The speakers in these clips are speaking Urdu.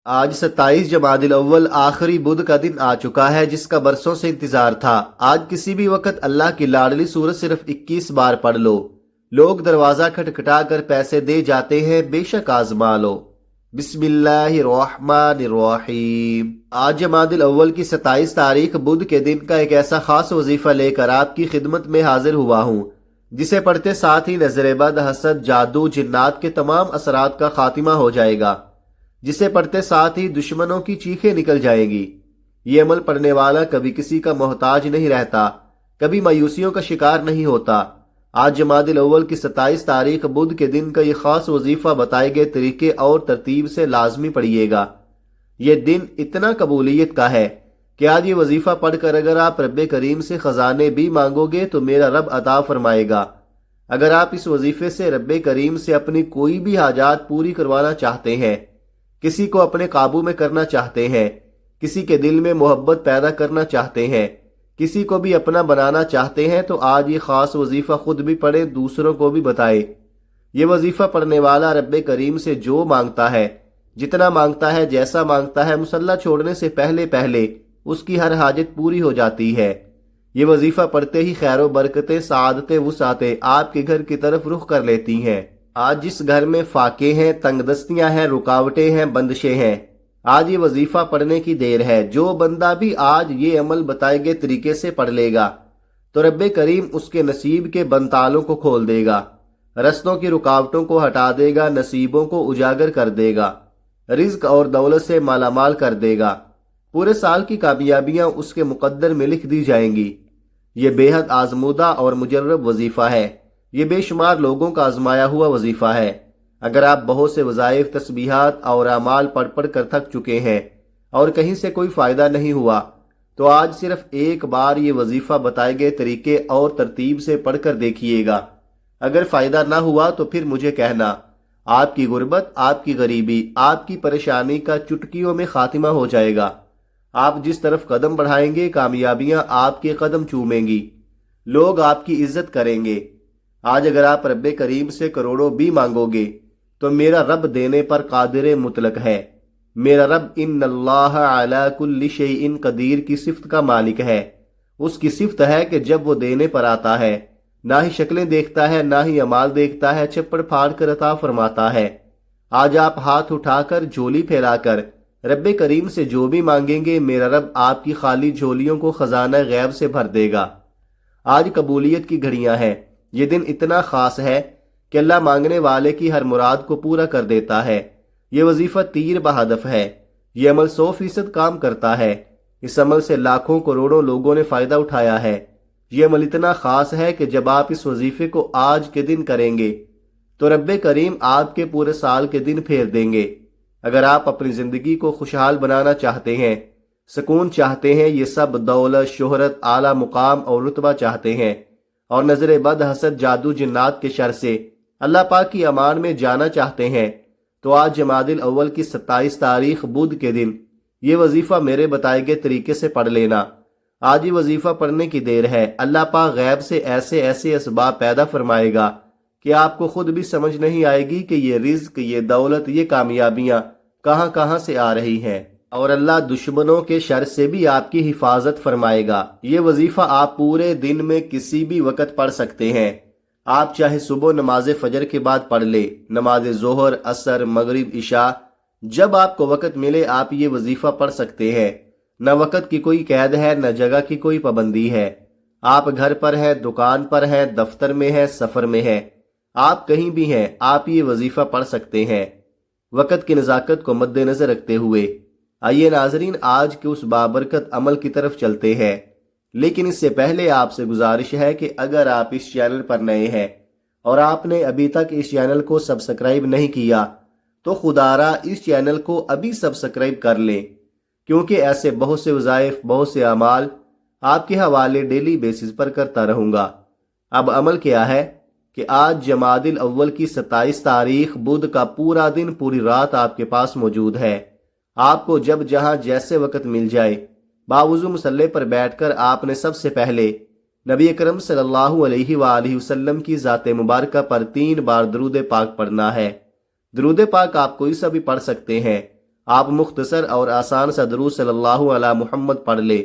آج 27 جمادی الاول آخری بدھ کا دن آ چکا ہے جس کا برسوں سے انتظار تھا۔ آج کسی بھی وقت اللہ کی لاڈلی سورت صرف 21 بار پڑھ لو۔ لوگ دروازہ کھٹکھٹا کر پیسے دے جاتے ہیں، بے شک آزما لو۔ بسم اللہ الرحمن الرحیم۔ آج جمادی الاول کی 27 تاریخ بدھ کے دن کا ایک ایسا خاص وظیفہ لے کر آپ کی خدمت میں حاضر ہوا ہوں جسے پڑھتے ساتھ ہی نظر بد، حسد، جادو، جنات کے تمام اثرات کا خاتمہ ہو جائے گا، جسے پڑھتے ساتھ ہی دشمنوں کی چیخیں نکل جائیں گی۔ یہ عمل پڑھنے والا کبھی کسی کا محتاج نہیں رہتا، کبھی مایوسیوں کا شکار نہیں ہوتا۔ آج جمادی الاول کی 27 تاریخ بدھ کے دن کا یہ خاص وظیفہ بتائے گئے طریقے اور ترتیب سے لازمی پڑھیے گا۔ یہ دن اتنا قبولیت کا ہے کہ آج یہ وظیفہ پڑھ کر اگر آپ رب کریم سے خزانے بھی مانگو گے تو میرا رب عطا فرمائے گا۔ اگر آپ اس وظیفے سے رب کریم سے اپنی کوئی بھی حاجات پوری کروانا چاہتے ہیں، کسی کو اپنے قابو میں کرنا چاہتے ہیں، کسی کے دل میں محبت پیدا کرنا چاہتے ہیں، کسی کو بھی اپنا بنانا چاہتے ہیں، تو آج یہ خاص وظیفہ خود بھی پڑھیں، دوسروں کو بھی بتائیں۔ یہ وظیفہ پڑھنے والا رب کریم سے جو مانگتا ہے، جتنا مانگتا ہے، جیسا مانگتا ہے، مصلی چھوڑنے سے پہلے پہلے اس کی ہر حاجت پوری ہو جاتی ہے۔ یہ وظیفہ پڑھتے ہی خیر و برکتیں، سعادتیں، وسعتیں آپ کے گھر کی طرف رخ کر لیتی ہیں۔ آج جس گھر میں فاقے ہیں، تنگ دستیاں ہیں، رکاوٹیں ہیں، بندشیں ہیں، آج یہ وظیفہ پڑھنے کی دیر ہے۔ جو بندہ بھی آج یہ عمل بتائے گئے طریقے سے پڑھ لے گا تو رب کریم اس کے نصیب کے بندتالوں کو کھول دے گا، رستوں کی رکاوٹوں کو ہٹا دے گا، نصیبوں کو اجاگر کر دے گا، رزق اور دولت سے مالا مال کر دے گا۔ پورے سال کی کامیابیاں اس کے مقدر میں لکھ دی جائیں گی۔ یہ بے حد آزمودہ اور مجرب وظیفہ ہے، یہ بے شمار لوگوں کا آزمایا ہوا وظیفہ ہے۔ اگر آپ بہت سے وظائف، تسبیحات اور اعمال پڑھ پڑھ کر تھک چکے ہیں اور کہیں سے کوئی فائدہ نہیں ہوا، تو آج صرف ایک بار یہ وظیفہ بتائے گئے طریقے اور ترتیب سے پڑھ کر دیکھیے گا۔ اگر فائدہ نہ ہوا تو پھر مجھے کہنا۔ آپ کی غربت، آپ کی غریبی، آپ کی پریشانی کا چٹکیوں میں خاتمہ ہو جائے گا۔ آپ جس طرف قدم بڑھائیں گے، کامیابیاں آپ کے قدم چومیں گی، لوگ آپ کی عزت کریں گے۔ آج اگر آپ رب کریم سے کروڑوں بھی مانگو گے تو میرا رب دینے پر قادر مطلق ہے۔ میرا رب ان اللہ علی کل شیء قدیر کی صفت کا مالک ہے۔ اس کی صفت ہے کہ جب وہ دینے پر آتا ہے، نہ ہی شکلیں دیکھتا ہے، نہ ہی اعمال دیکھتا ہے، چھپڑ پھاڑ کر عطا فرماتا ہے۔ آج آپ ہاتھ اٹھا کر، جھولی پھیلا کر رب کریم سے جو بھی مانگیں گے، میرا رب آپ کی خالی جھولیوں کو خزانہ غیب سے بھر دے گا۔ آج قبولیت کی گھڑیاں ہیں۔ یہ دن اتنا خاص ہے کہ اللہ مانگنے والے کی ہر مراد کو پورا کر دیتا ہے۔ یہ وظیفہ تیر بہدف ہے۔ یہ عمل 100% کام کرتا ہے۔ اس عمل سے لاکھوں کروڑوں لوگوں نے فائدہ اٹھایا ہے۔ یہ عمل اتنا خاص ہے کہ جب آپ اس وظیفے کو آج کے دن کریں گے تو رب کریم آپ کے پورے سال کے دن پھیر دیں گے۔ اگر آپ اپنی زندگی کو خوشحال بنانا چاہتے ہیں، سکون چاہتے ہیں، یہ سب دولت، شہرت، اعلیٰ مقام اور رتبہ چاہتے ہیں، اور نظر بد، حسد، جادو، جنات کے شر سے اللہ پاک کی امان میں جانا چاہتے ہیں، تو آج جمادی الاول کی 27 تاریخ بدھ کے دن یہ وظیفہ میرے بتائے گئے طریقے سے پڑھ لینا۔ آج یہ وظیفہ پڑھنے کی دیر ہے۔ اللہ پاک غیب سے ایسے ایسے اسباب پیدا فرمائے گا کہ آپ کو خود بھی سمجھ نہیں آئے گی کہ یہ رزق، یہ دولت، یہ کامیابیاں کہاں کہاں سے آ رہی ہیں، اور اللہ دشمنوں کے شر سے بھی آپ کی حفاظت فرمائے گا۔ یہ وظیفہ آپ پورے دن میں کسی بھی وقت پڑھ سکتے ہیں۔ آپ چاہے صبح نماز فجر کے بعد پڑھ لیں، نماز ظہر، عصر، مغرب، عشاء، جب آپ کو وقت ملے آپ یہ وظیفہ پڑھ سکتے ہیں۔ نہ وقت کی کوئی قید ہے، نہ جگہ کی کوئی پابندی ہے۔ آپ گھر پر ہیں، دکان پر ہیں، دفتر میں ہیں، سفر میں ہیں، آپ کہیں بھی ہیں، آپ یہ وظیفہ پڑھ سکتے ہیں، وقت کی نزاکت کو مد نظر رکھتے ہوئے۔ آئیے ناظرین، آج کے اس بابرکت عمل کی طرف چلتے ہیں، لیکن اس سے پہلے آپ سے گزارش ہے کہ اگر آپ اس چینل پر نئے ہیں اور آپ نے ابھی تک اس چینل کو سبسکرائب نہیں کیا تو خدا را اس چینل کو ابھی سبسکرائب کر لیں، کیونکہ ایسے بہت سے وظائف، بہت سے اعمال آپ کے حوالے ڈیلی بیسز پر کرتا رہوں گا۔ اب عمل کیا ہے کہ آج جمادی الاول کی 27 تاریخ بدھ کا پورا دن، پوری رات آپ کے پاس موجود ہے۔ آپ کو جب جہاں جیسے وقت مل جائے، باوضو مصلی پر بیٹھ کر آپ نے سب سے پہلے نبی اکرم صلی اللہ علیہ وآلہ وسلم کی ذات مبارکہ پر 3 بار درود پاک پڑھنا ہے۔ درود پاک آپ کوئی سا بھی پڑھ سکتے ہیں۔ آپ مختصر اور آسان سا درود صلی اللہ علیہ محمد پڑھ لیں،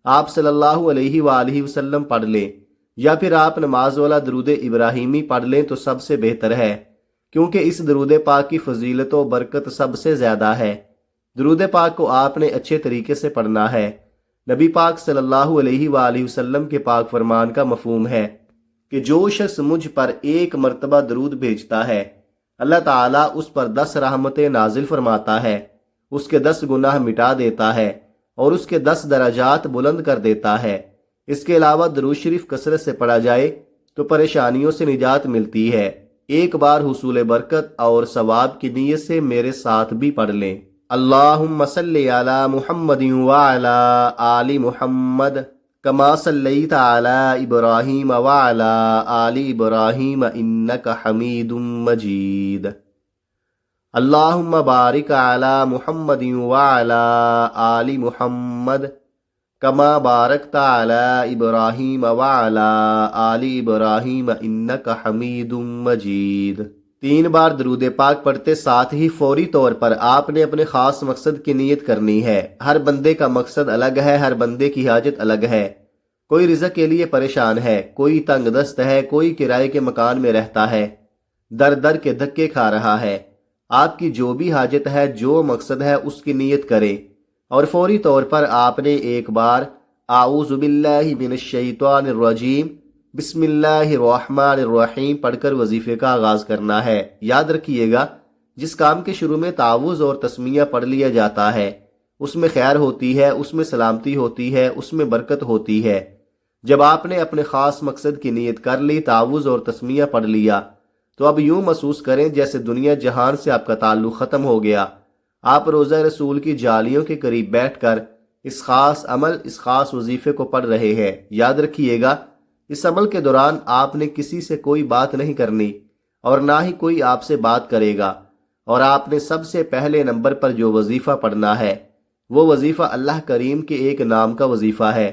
آپ صلی اللہ علیہ وآلہ وسلم پڑھ لیں، یا پھر آپ نماز والا درود ابراہیمی پڑھ لیں تو سب سے بہتر ہے، کیونکہ اس درود پاک کی فضیلت و برکت سب سے زیادہ ہے۔ درود پاک کو آپ نے اچھے طریقے سے پڑھنا ہے۔ نبی پاک صلی اللہ علیہ وآلہ وسلم کے پاک فرمان کا مفہوم ہے کہ جو شخص مجھ پر ایک مرتبہ درود بھیجتا ہے، اللہ تعالیٰ اس پر 10 رحمتیں نازل فرماتا ہے، اس کے 10 گناہ مٹا دیتا ہے اور اس کے 10 درجات بلند کر دیتا ہے۔ اس کے علاوہ درود شریف کثرت سے پڑھا جائے تو پریشانیوں سے نجات ملتی ہے۔ ایک بار حصول برکت اور ثواب کی نیت سے میرے ساتھ بھی پڑھ لیں۔ اللہم صلی علی محمد وعلی آل محمد کما صلیت علی ابراہیم وعلی آل ابراہیم انک حمید مجید۔ اللہم بارک علی محمد وعلی آل محمد کما بارکت علی ابراہیم وعلی آل ابراہیم انک حمید مجید۔ 3 بار درود پاک پڑھتے ساتھ ہی فوری طور پر آپ نے اپنے خاص مقصد کی نیت کرنی ہے۔ ہر بندے کا مقصد الگ ہے، ہر بندے کی حاجت الگ ہے۔ کوئی رزق کے لیے پریشان ہے، کوئی تنگ دست ہے، کوئی کرائے کے مکان میں رہتا ہے، در در کے دھکے کھا رہا ہے۔ آپ کی جو بھی حاجت ہے، جو مقصد ہے، اس کی نیت کریں اور فوری طور پر آپ نے ایک بار اعوذ باللہ من الشیطان الرجیم بسم اللہ الرحمن الرحیم پڑھ کر وظیفے کا آغاز کرنا ہے۔ یاد رکھیے گا، جس کام کے شروع میں تعوذ اور تسمیہ پڑھ لیا جاتا ہے اس میں خیر ہوتی ہے، اس میں سلامتی ہوتی ہے، اس میں برکت ہوتی ہے۔ جب آپ نے اپنے خاص مقصد کی نیت کر لی، تعوذ اور تسمیہ پڑھ لیا، تو اب یوں محسوس کریں جیسے دنیا جہان سے آپ کا تعلق ختم ہو گیا۔ آپ روضہ رسول کی جالیوں کے قریب بیٹھ کر اس خاص عمل، اس خاص وظیفے کو پڑھ رہے ہیں۔ یاد رکھیے گا، اس عمل کے دوران آپ نے کسی سے کوئی بات نہیں کرنی اور نہ ہی کوئی آپ سے بات کرے گا، اور آپ نے سب سے پہلے نمبر پر جو وظیفہ پڑھنا ہے وہ وظیفہ اللہ کریم کے ایک نام کا وظیفہ ہے۔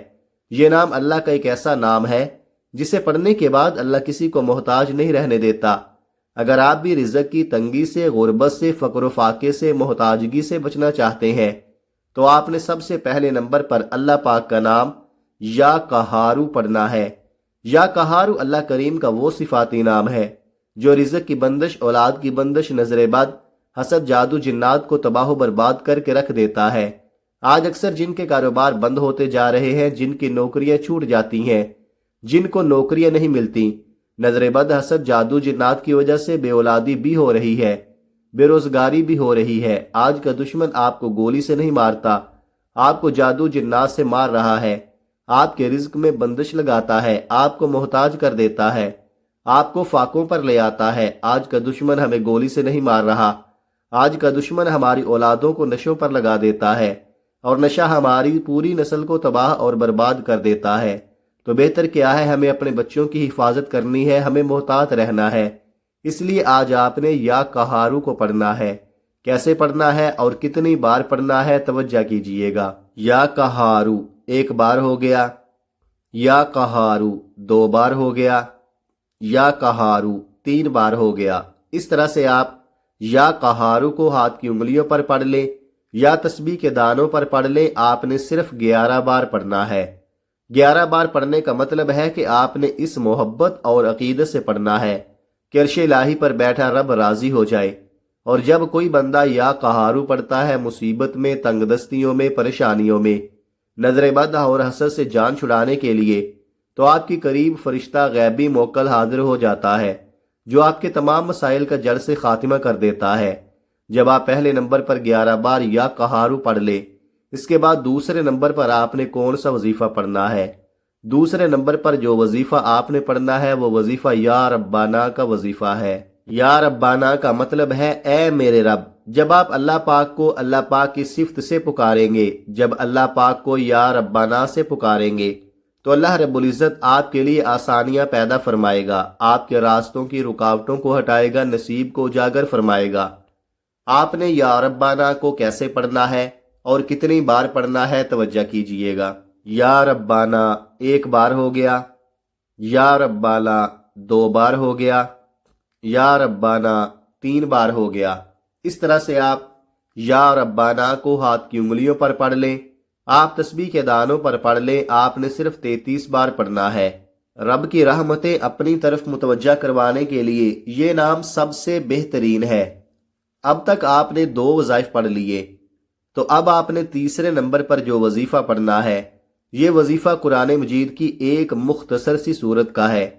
یہ نام اللہ کا ایک ایسا نام ہے جسے پڑھنے کے بعد اللہ کسی کو محتاج نہیں رہنے دیتا۔ اگر آپ بھی رزق کی تنگی سے، غربت سے، فقر و فاقے سے، محتاجگی سے بچنا چاہتے ہیں تو آپ نے سب سے پہلے نمبر پر اللہ پاک کا نام یا قہارو پڑھنا ہے۔ یا قہارو اللہ کریم کا وہ صفاتی نام ہے جو رزق کی بندش، اولاد کی بندش، نظر بد، حسد، جادو، جنات کو تباہ و برباد کر کے رکھ دیتا ہے۔ آج اکثر جن کے کاروبار بند ہوتے جا رہے ہیں، جن کی نوکریاں چھوٹ جاتی ہیں، جن کو نوکریاں نہیں ملتی، نظر بد، حسد، جادو، جنات کی وجہ سے بے اولادی بھی ہو رہی ہے، بے روزگاری بھی ہو رہی ہے۔ آج کا دشمن آپ کو گولی سے نہیں مارتا، آپ کو جادو جنات سے مار رہا ہے، آپ کے رزق میں بندش لگاتا ہے، آپ کو محتاج کر دیتا ہے، آپ کو فاقوں پر لے آتا ہے۔ آج کا دشمن ہمیں گولی سے نہیں مار رہا، آج کا دشمن ہماری اولادوں کو نشوں پر لگا دیتا ہے، اور نشہ ہماری پوری نسل کو تباہ اور برباد کر دیتا ہے۔ تو بہتر کیا ہے، ہمیں اپنے بچوں کی حفاظت کرنی ہے، ہمیں محتاط رہنا ہے۔ اس لیے آج آپ نے یا قہارو کو پڑھنا ہے۔ کیسے پڑھنا ہے اور کتنی بار پڑھنا ہے، توجہ کیجئے گا۔ یا قہارو 1 بار ہو گیا، یا قہارو 2 بار ہو گیا، یا قہارو 3 بار ہو گیا۔ اس طرح سے آپ یا قہارو کو ہاتھ کی انگلیوں پر پڑھ لیں یا تسبیح کے دانوں پر پڑھ لیں۔ آپ نے صرف 11 بار پڑھنا ہے۔ 11 بار پڑھنے کا مطلب ہے کہ آپ نے اس محبت اور عقیدت سے پڑھنا ہے کہ عرش الہی پر بیٹھا رب راضی ہو جائے۔ اور جب کوئی بندہ یا قہارو پڑھتا ہے مصیبت میں، تنگ دستیوں میں، پریشانیوں میں، نظر بد اور حسد سے جان چھڑانے کے لیے، تو آپ کی قریب فرشتہ غیبی موکل حاضر ہو جاتا ہے جو آپ کے تمام مسائل کا جڑ سے خاتمہ کر دیتا ہے۔ جب آپ پہلے نمبر پر 11 بار یا قہارو پڑھ لیں، اس کے بعد دوسرے نمبر پر آپ نے کون سا وظیفہ پڑھنا ہے؟ دوسرے نمبر پر جو وظیفہ آپ نے پڑھنا ہے وہ وظیفہ یا ربانہ کا وظیفہ ہے۔ یا ربانہ کا مطلب ہے اے میرے رب۔ جب آپ اللہ پاک کو اللہ پاک کی صفت سے پکاریں گے، جب اللہ پاک کو یا ربانہ سے پکاریں گے، تو اللہ رب العزت آپ کے لیے آسانیاں پیدا فرمائے گا، آپ کے راستوں کی رکاوٹوں کو ہٹائے گا، نصیب کو اجاگر فرمائے گا۔ آپ نے یا ربانہ کو کیسے پڑھنا ہے اور کتنی بار پڑھنا ہے، توجہ کیجئے گا۔ یا ربانہ 1 بار ہو گیا، یا ربانہ 2 بار ہو گیا، یا ربانہ 3 بار ہو گیا۔ اس طرح سے آپ یا ربانہ کو ہاتھ کی انگلیوں پر پڑھ لیں۔ آپ تسبیح کے دانوں پر پڑھ لیں، آپ نے صرف 33 بار پڑھنا ہے۔ رب کی رحمتیں اپنی طرف متوجہ کروانے کے لیے یہ نام سب سے بہترین ہے۔ اب تک آپ نے 2 وظائف پڑھ لیے، تو اب آپ نے تیسرے نمبر پر جو وظیفہ پڑھنا ہے، یہ وظیفہ قرآن مجید کی ایک مختصر سی صورت کا ہے۔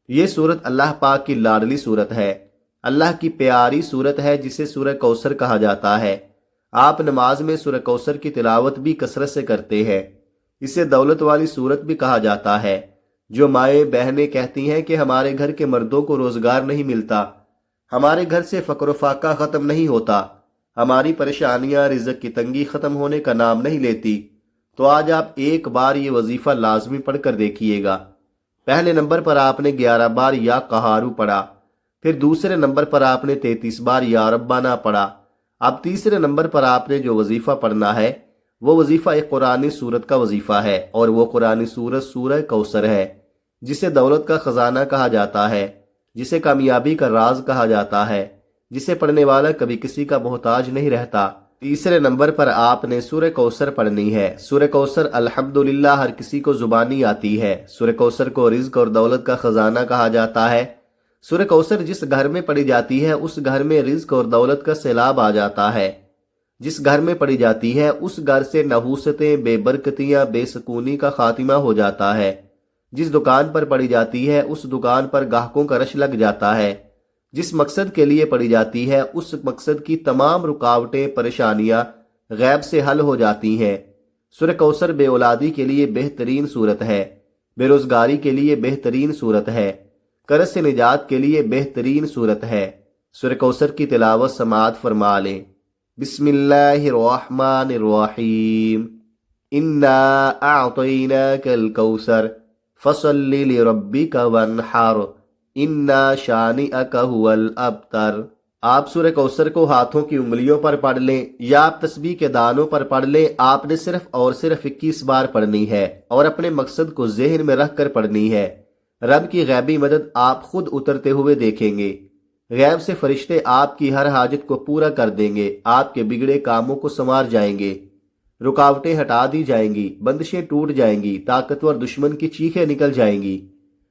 یہ صورت اللہ پاک کی لاڈلی صورت ہے، اللہ کی پیاری صورت ہے، جسے سورہ کوثر کہا جاتا ہے۔ آپ نماز میں سورہ کوثر کی تلاوت بھی کثرت سے کرتے ہیں۔ اسے دولت والی صورت بھی کہا جاتا ہے۔ جو مائیں بہنیں کہتی ہیں کہ ہمارے گھر کے مردوں کو روزگار نہیں ملتا، ہمارے گھر سے فقر و فاقہ ختم نہیں ہوتا، ہماری پریشانیاں رزق کی تنگی ختم ہونے کا نام نہیں لیتی، تو آج آپ ایک بار یہ وظیفہ لازمی پڑھ کر دیکھیے گا۔ پہلے نمبر پر آپ نے 11 بار یا قہارو پڑھا، پھر دوسرے نمبر پر آپ نے 33 بار یا ربانہ پڑھا۔ اب تیسرے نمبر پر آپ نے جو وظیفہ پڑھنا ہے، وہ وظیفہ ایک قرآنی سورت کا وظیفہ ہے، اور وہ قرآنی سورت سورہ کوثر ہے، جسے دولت کا خزانہ کہا جاتا ہے، جسے کامیابی کا راز کہا جاتا ہے، جسے پڑھنے والا کبھی کسی کا محتاج نہیں رہتا۔ تیسرے نمبر پر آپ نے سورہ کوثر پڑھنی ہے۔ سورہ کوثر الحمدللہ ہر کسی کو زبانی آتی ہے۔ سورہ کوثر کو رزق اور دولت کا خزانہ کہا جاتا ہے۔ سورہ کوثر جس گھر میں پڑھی جاتی ہے، اس گھر میں رزق اور دولت کا سیلاب آ جاتا ہے۔ جس گھر میں پڑھی جاتی ہے، اس گھر سے نحوستیں، بے برکتیاں، بے سکونی کا خاتمہ ہو جاتا ہے۔ جس دکان پر پڑھی جاتی ہے، اس دکان پر گاہکوں کا رش لگ جاتا ہے۔ جس مقصد کے لیے پڑھی جاتی ہے، اس مقصد کی تمام رکاوٹیں، پریشانیاں غیب سے حل ہو جاتی ہیں۔ سورہ کوثر بے اولادی کے لیے بہترین صورت ہے، بے روزگاری کے لیے بہترین صورت ہے، قرض سے نجات کے لیے بہترین صورت ہے۔ سورہ کوثر کی تلاوت سماعت فرما لیں۔ بسم اللہ الرحمن الرحیم، انا اعطیناک الکوثر فصل لربک وانحر انا شانئک ھو الابتر۔ آپ سورہ کوثر کو ہاتھوں کی انگلیوں پر پڑھ لیں یا آپ تسبیح کے دانوں پر پڑھ لیں، آپ نے صرف اور صرف 21 بار پڑھنی ہے، اور اپنے مقصد کو ذہن میں رکھ کر پڑھنی ہے۔ رب کی غیبی مدد آپ خود اترتے ہوئے دیکھیں گے۔ غیب سے فرشتے آپ کی ہر حاجت کو پورا کر دیں گے، آپ کے بگڑے کاموں کو سنوار جائیں گے، رکاوٹیں ہٹا دی جائیں گی، بندشیں ٹوٹ جائیں گی، طاقتور دشمن کی چیخیں نکل جائیں گی۔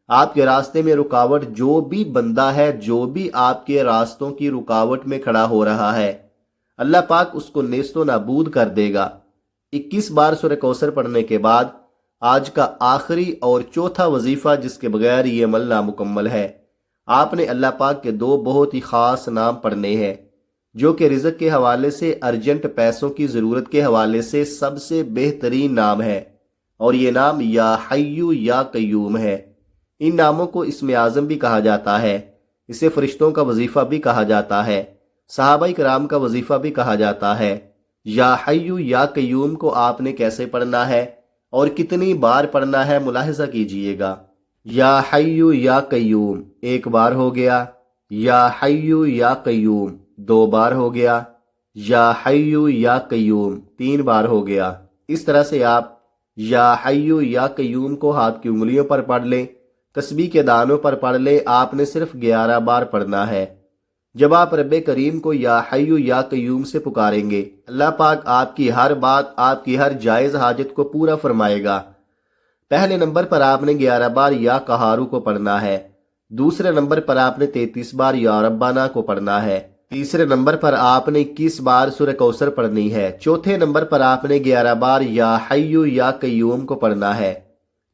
آپ کے راستے میں رکاوٹ جو بھی بندہ ہے، جو بھی آپ کے راستوں کی رکاوٹ میں کھڑا ہو رہا ہے، اللہ پاک اس کو نیست و نابود کر دے گا۔ 21 بار سورہ کوثر پڑھنے کے بعد آج کا آخری اور چوتھا وظیفہ، جس کے بغیر یہ عمل نامکمل ہے، آپ نے اللہ پاک کے 2 بہت ہی خاص نام پڑھنے ہیں، جو کہ رزق کے حوالے سے، ارجنٹ پیسوں کی ضرورت کے حوالے سے سب سے بہترین نام ہے، اور یہ نام یا حیو یا قیوم ہے۔ ان ناموں کو اسم اعظم بھی کہا جاتا ہے، اسے فرشتوں کا وظیفہ بھی کہا جاتا ہے، صحابہ کرام کا وظیفہ بھی کہا جاتا ہے۔ یا حیو یا قیوم کو آپ نے کیسے پڑھنا ہے اور کتنی بار پڑھنا ہے، ملاحظہ کیجئے گا۔ یا حیو یا قیوم 1 بار ہو گیا، یا حیو یا قیوم 2 بار ہو گیا، یا حیو یا قیوم 3 بار ہو گیا۔ اس طرح سے آپ یا حیو یا قیوم کو ہاتھ کی انگلیوں پر پڑھ لیں، تسبیح کے دانوں پر پڑھ لیں، آپ نے صرف 11 بار پڑھنا ہے۔ جب آپ رب کریم کو یا حیو یا قیوم سے پکاریں گے، اللہ پاک آپ کی ہر بات، آپ کی ہر جائز حاجت کو پورا فرمائے گا۔ پہلے نمبر پر آپ نے 11 بار یا قہارو کو پڑھنا ہے، دوسرے نمبر پر آپ نے 33 بار یا ربانہ کو پڑھنا ہے، تیسرے نمبر پر آپ نے 21 بار سورہ کوثر پڑھنی ہے، چوتھے نمبر پر آپ نے 11 بار یا حیو یا قیوم کو پڑھنا ہے۔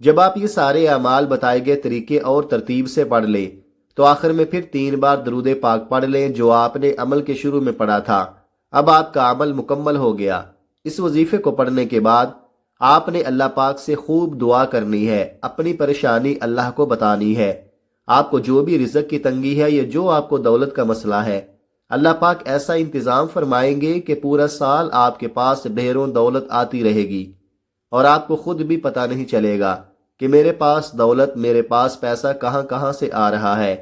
جب آپ یہ سارے اعمال بتائے گئے طریقے اور ترتیب سے پڑھ لیں، تو آخر میں پھر 3 بار درود پاک پڑھ لیں، جو آپ نے عمل کے شروع میں پڑھا تھا۔ اب آپ کا عمل مکمل ہو گیا۔ اس وظیفے کو پڑھنے کے بعد آپ نے اللہ پاک سے خوب دعا کرنی ہے، اپنی پریشانی اللہ کو بتانی ہے۔ آپ کو جو بھی رزق کی تنگی ہے یا جو آپ کو دولت کا مسئلہ ہے، اللہ پاک ایسا انتظام فرمائیں گے کہ پورا سال آپ کے پاس ڈھیروں دولت آتی رہے گی، اور آپ کو خود بھی پتہ نہیں چلے گا کہ میرے پاس دولت، میرے پاس پیسہ کہاں سے آ رہا ہے۔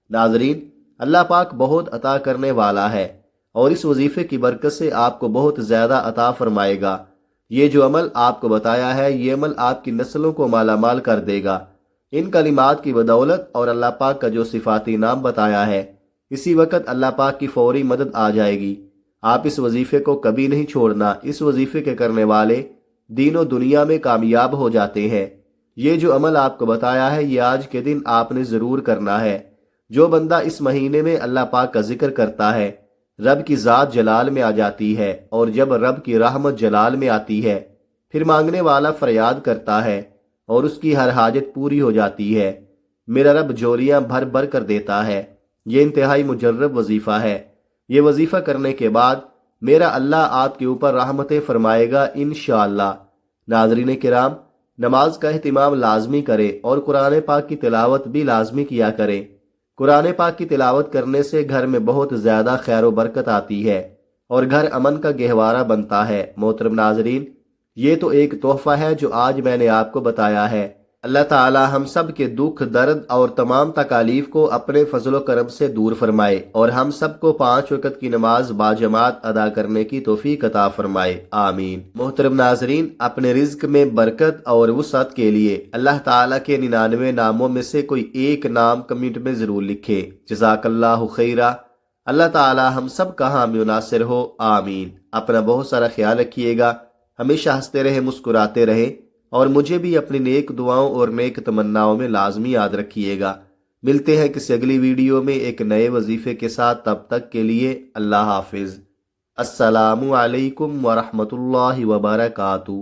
ناظرین، اللہ پاک بہت عطا کرنے والا ہے، اور اس وظیفے کی برکت سے آپ کو بہت زیادہ عطا فرمائے گا۔ یہ جو عمل آپ کو بتایا ہے، یہ عمل آپ کی نسلوں کو مالا مال کر دے گا۔ ان کلمات کی بدولت اور اللہ پاک کا جو صفاتی نام بتایا ہے، اسی وقت اللہ پاک کی فوری مدد آ جائے گی۔ آپ اس وظیفے کو کبھی نہیں چھوڑنا، اس وظیفے کے کرنے والے دین و دنیا میں کامیاب ہو جاتے ہیں۔ یہ جو عمل آپ کو بتایا ہے یہ آج کے دن آپ نے ضرور کرنا ہے۔ جو بندہ اس مہینے میں اللہ پاک کا ذکر کرتا ہے رب کی ذات جلال میں آ جاتی ہے، اور جب رب کی رحمت جلال میں آتی ہے پھر مانگنے والا فریاد کرتا ہے اور اس کی ہر حاجت پوری ہو جاتی ہے۔ میرا رب جولیاں بھر بھر کر دیتا ہے۔ یہ انتہائی مجرب وظیفہ ہے۔ یہ وظیفہ کرنے کے بعد میرا اللہ آپ کے اوپر رحمتیں فرمائے گا انشاءاللہ۔ ناظرین کرام، نماز کا اہتمام لازمی کرے اور قرآن پاک کی تلاوت بھی لازمی کیا کرے۔ قرآن پاک کی تلاوت کرنے سے گھر میں بہت زیادہ خیر و برکت آتی ہے اور گھر امن کا گہوارہ بنتا ہے۔ محترم ناظرین، یہ تو ایک تحفہ ہے جو آج میں نے آپ کو بتایا ہے۔ اللہ تعالی ہم سب کے دکھ درد اور تمام تکالیف کو اپنے فضل و کرم سے دور فرمائے اور ہم سب کو 5 وقت کی نماز باجماعت ادا کرنے کی توفیق عطا فرمائے، آمین۔ محترم ناظرین، اپنے رزق میں برکت اور وسعت کے لیے اللہ تعالی کے 99 ناموں میں سے کوئی ایک نام کمنٹ میں ضرور لکھے۔ جزاک اللہ خیرہ۔ اللہ تعالی ہم سب کا حامی و ناصر ہو، آمین۔ اپنا بہت سارا خیال رکھیے گا، ہمیشہ ہنستے رہے، مسکراتے رہے، اور مجھے بھی اپنی نیک دعاؤں اور نیک تمناؤں میں لازمی یاد رکھیے گا۔ ملتے ہیں کسی اگلی ویڈیو میں ایک نئے وظیفے کے ساتھ، تب تک کے لیے اللہ حافظ۔ السلام علیکم ورحمۃ اللہ وبرکاتہ۔